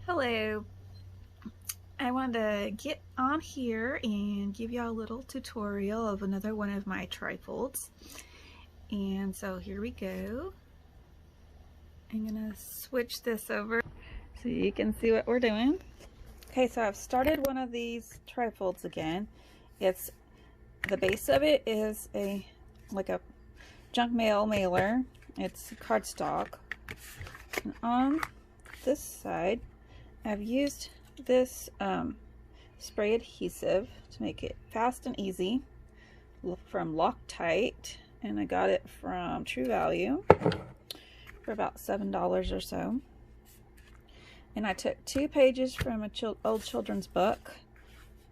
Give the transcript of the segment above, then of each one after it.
Hello. I wanted to get on here and give y'all a little tutorial of another one of my trifolds. And so here we go. I'm gonna switch this over so you can see what we're doing. Okay, so I've started one of these trifolds again. It's the base of it is like a junk mail mailer. It's cardstock. And on this side I've used this spray adhesive to make it fast and easy from Loctite, and I got it from True Value for about $7 or so. And I took 2 pages from an old children's book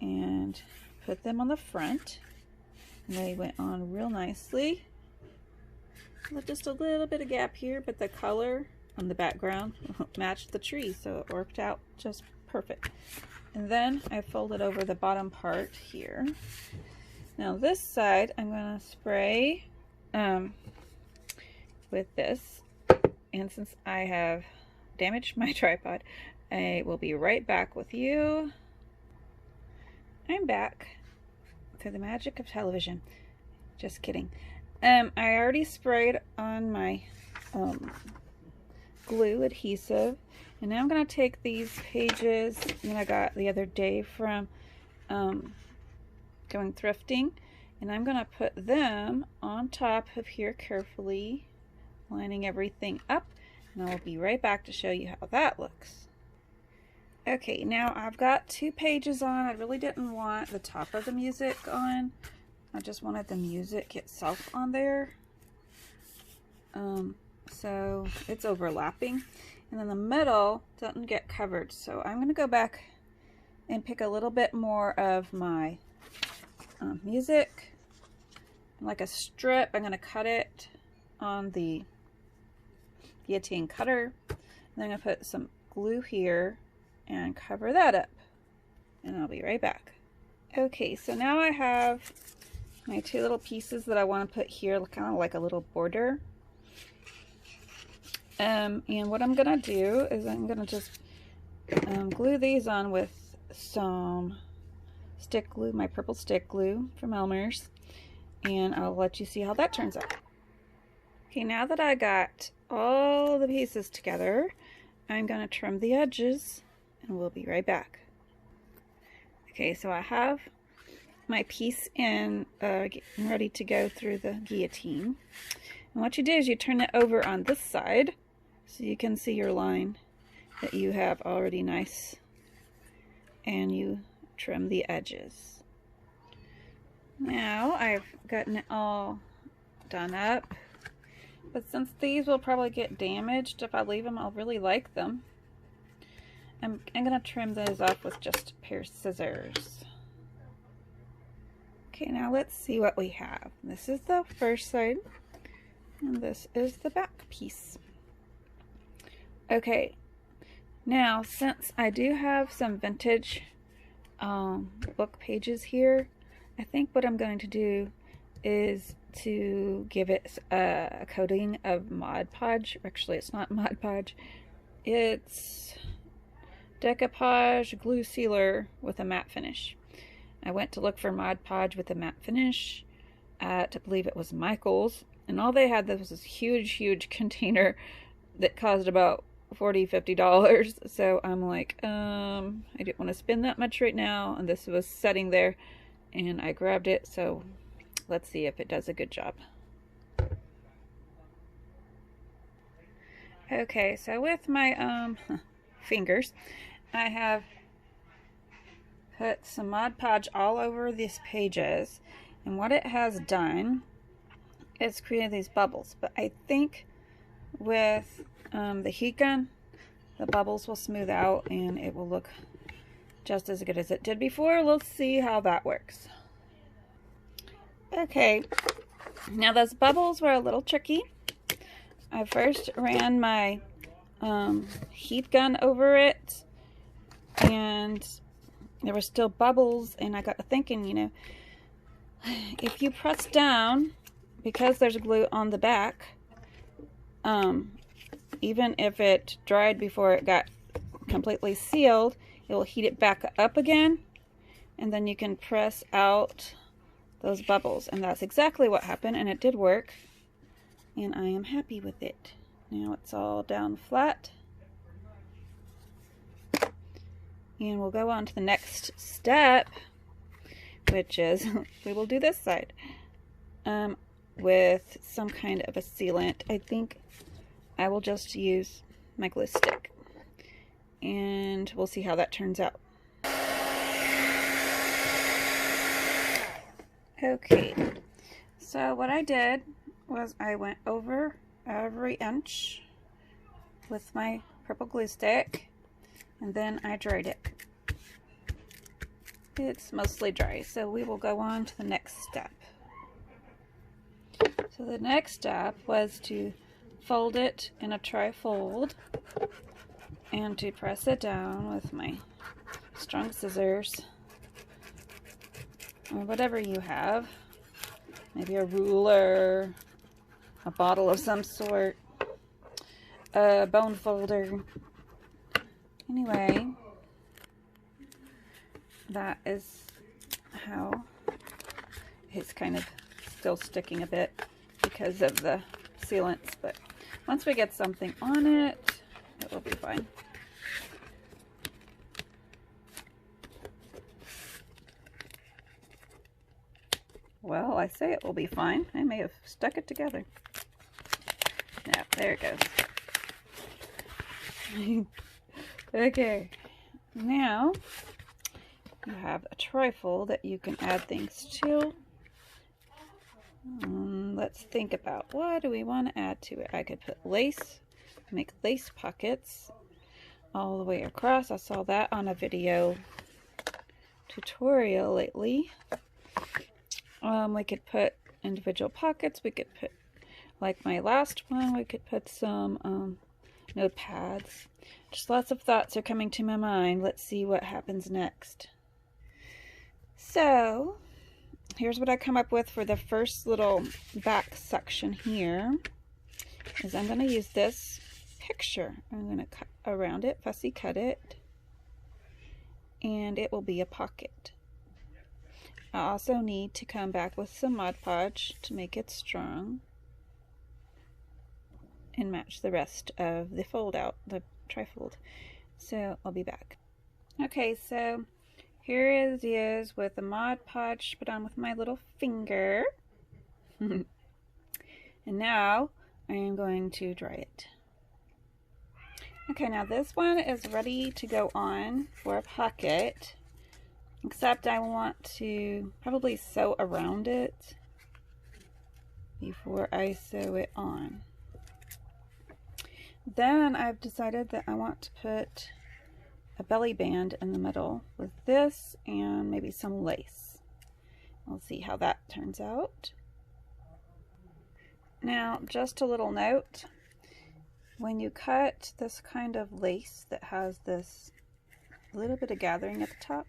and put them on the front, and they went on real nicely. Just a little bit of gap here, but the color on the background matched the tree, so it worked out just perfect. And then I folded over the bottom part here. Now this side I'm going to spray with this, and since I have damaged my tripod, I will be right back with you. I'm back through the magic of television. Just kidding. I already sprayed on my glue adhesive, and now I'm going to take these pages that I got the other day from going thrifting, and I'm going to put them on top of here carefully, lining everything up, and I will be right back to show you how that looks. Okay, now I've got 2 pages on. I really didn't want the top of the music on. I just wanted the music itself on there. So it's overlapping, and then the middle doesn't get covered. So I'm going to go back and pick a little bit more of my music, like a strip. I'm going to cut it on the guillotine cutter, and then I'm going to put some glue here and cover that up, and I'll be right back. Okay, so now I have my 2 little pieces that I want to put here, kind of like a little border. And what I'm gonna do is I'm gonna just glue these on with some stick glue, my purple stick glue from Elmer's, and I'll let you see how that turns out. Okay, now that I got all the pieces together, I'm gonna trim the edges, and we'll be right back. Okay, so I have my piece in ready to go through the guillotine. And what you do is you turn it over on this side so you can see your line that you have already nice, and you trim the edges. Now I've gotten it all done up, but since these will probably get damaged if I leave them, I'll really like them. I'm going to trim those off with just a pair of scissors. Okay, now let's see what we have. This is the first side, and this is the back piece. Okay, now since I do have some vintage book pages here, I think what I'm going to do is to give it a coating of Mod Podge. Actually, it's not Mod Podge, it's decoupage glue sealer with a matte finish. I went to look for Mod Podge with a matte finish at, I believe it was Michael's, and all they had was this huge container that cost about $40–50. So I'm like, I didn't want to spend that much right now, and this was sitting there, and I grabbed it. So let's see if it does a good job. Okay, so with my fingers, I have put some Mod Podge all over these pages, and what it has done is created these bubbles. But I think with the heat gun, the bubbles will smooth out and it will look just as good as it did before. Let's see how that works. Okay, now those bubbles were a little tricky. I first ran my heat gun over it, and there were still bubbles, and I got to thinking, you know, if you press down, because there's glue on the back, even if it dried before it got completely sealed, it will heat it back up again, and then you can press out those bubbles. And that's exactly what happened, and it did work, and I am happy with it. Now it's all down flat, and we'll go on to the next step, which is we will do this side with some kind of a sealant. I think I will just use my glue stick, and we'll see how that turns out. Okay, so what I did was I went over every inch with my purple glue stick, and then I dried it. It's mostly dry, so we will go on to the next step. So the next step was to fold it in a trifold and to press it down with my strong scissors, or whatever you have, maybe a ruler, a bottle of some sort, a bone folder. Anyway, that is how it's kind of still sticking a bit because of the sealants, but once we get something on it, it will be fine. Well, I say it will be fine. I may have stuck it together. Yeah, there it goes. Okay, now you have a trifold that you can add things to. Let's think about, what do we want to add to it? I could put lace, make lace pockets all the way across. I saw that on a video tutorial lately. We could put individual pockets. We could put, like my last one, we could put some notepads. Just lots of thoughts are coming to my mind. Let's see what happens next. So here's what I come up with for the first little back section here. Is I'm going to use this picture. I'm going to cut around it, fussy cut it, and it will be a pocket. I also need to come back with some Mod Podge to make it strong and match the rest of the fold out, the trifold. So I'll be back. Okay, so here it is with the Mod Podge put on with my little finger. And now I am going to dry it. Okay, now this one is ready to go on for a pocket, except I want to probably sew around it before I sew it on. Then I've decided that I want to put a belly band in the middle with this and maybe some lace. We'll see how that turns out. Now, just a little note, when you cut this kind of lace that has this little bit of gathering at the top,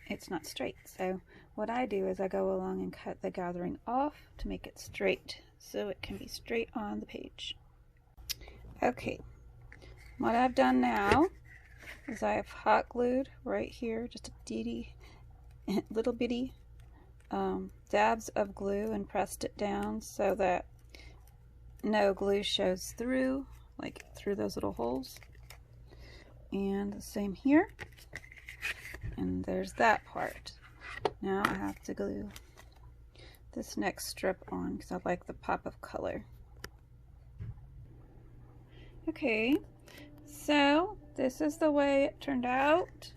it's not straight. So what I do is I go along and cut the gathering off to make it straight, so it can be straight on the page. Okay, what I've done now is I have hot glued right here just a little bitty dabs of glue and pressed it down so that no glue shows through, like through those little holes. And the same here. And there's that part. Now I have to glue this next strip on because I like the pop of color. Okay, so this is the way it turned out.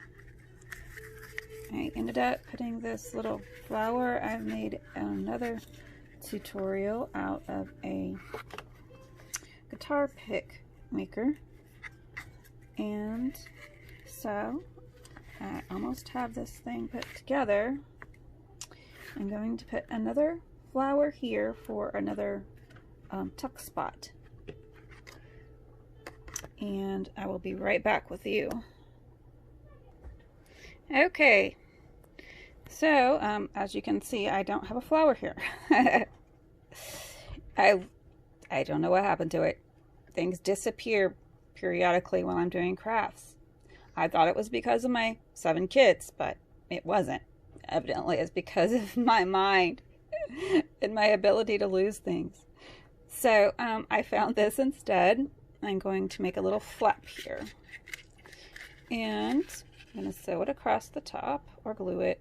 I ended up putting this little flower. I've made another tutorial out of a guitar pick maker, and so I almost have this thing put together. I'm going to put another flower here for another tuck spot, and I will be right back with you. Okay, so as you can see, I don't have a flower here. I don't know what happened to it. Things disappear periodically when I'm doing crafts. I thought it was because of my 7 kids, but it wasn't. Evidently, it's because of my mind and my ability to lose things. So I found this instead. I'm going to make a little flap here. And I'm going to sew it across the top or glue it.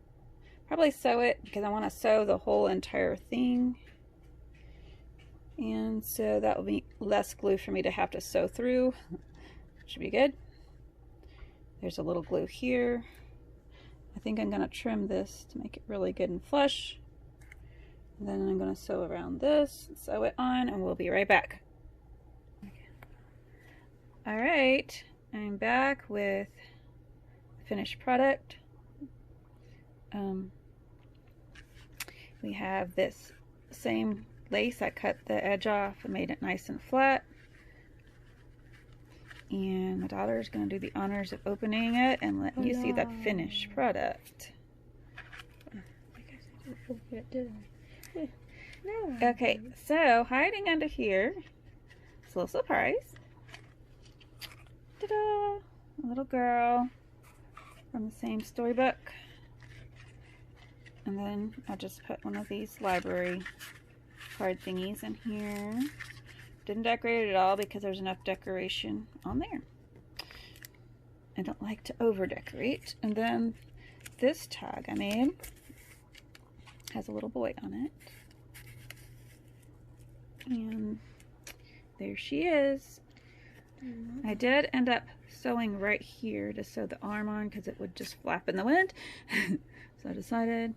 Probably sew it because I want to sew the whole entire thing. And so that will be less glue for me to have to sew through. Should be good. There's a little glue here. I think I'm going to trim this to make it really good and flush. And then I'm going to sew around this, sew it on, and we'll be right back. All right, I'm back with the finished product. We have this same lace. I cut the edge off and made it nice and flat. And my daughter is going to do the honors of opening it and letting you see the finished product. Okay, so hiding under here, it's a little surprise. Ta-da! A little girl from the same storybook. And then I just put one of these library card thingies in here. Didn't decorate it at all because there's enough decoration on there. I don't like to over decorate. And then this tag I made has a little boy on it. And there she is. I did end up sewing right here to sew the arm on because it would just flap in the wind. So I decided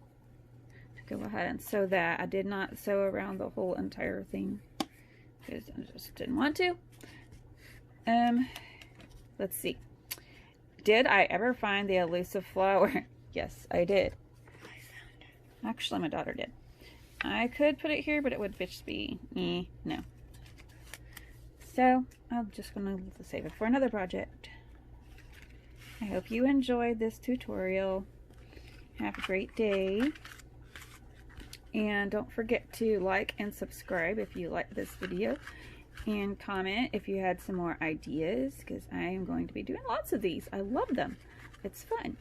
to go ahead and sew that. I did not sew around the whole entire thing because I just didn't want to. Let's see. Did I ever find the elusive flower? Yes, I did. Actually, my daughter did. I could put it here, but it would just be, no. So, I'm just going to save it for another project. I hope you enjoyed this tutorial. Have a great day. And don't forget to like and subscribe if you like this video. And comment if you had some more ideas, because I am going to be doing lots of these. I love them. It's fun.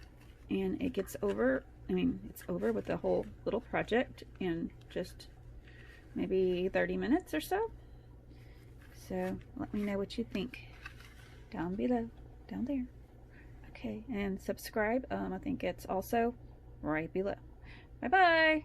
And it gets over, it's over with the whole little project in just maybe 30 minutes or so. So let me know what you think down below, down there. Okay, and subscribe. I think it's also right below. Bye-bye.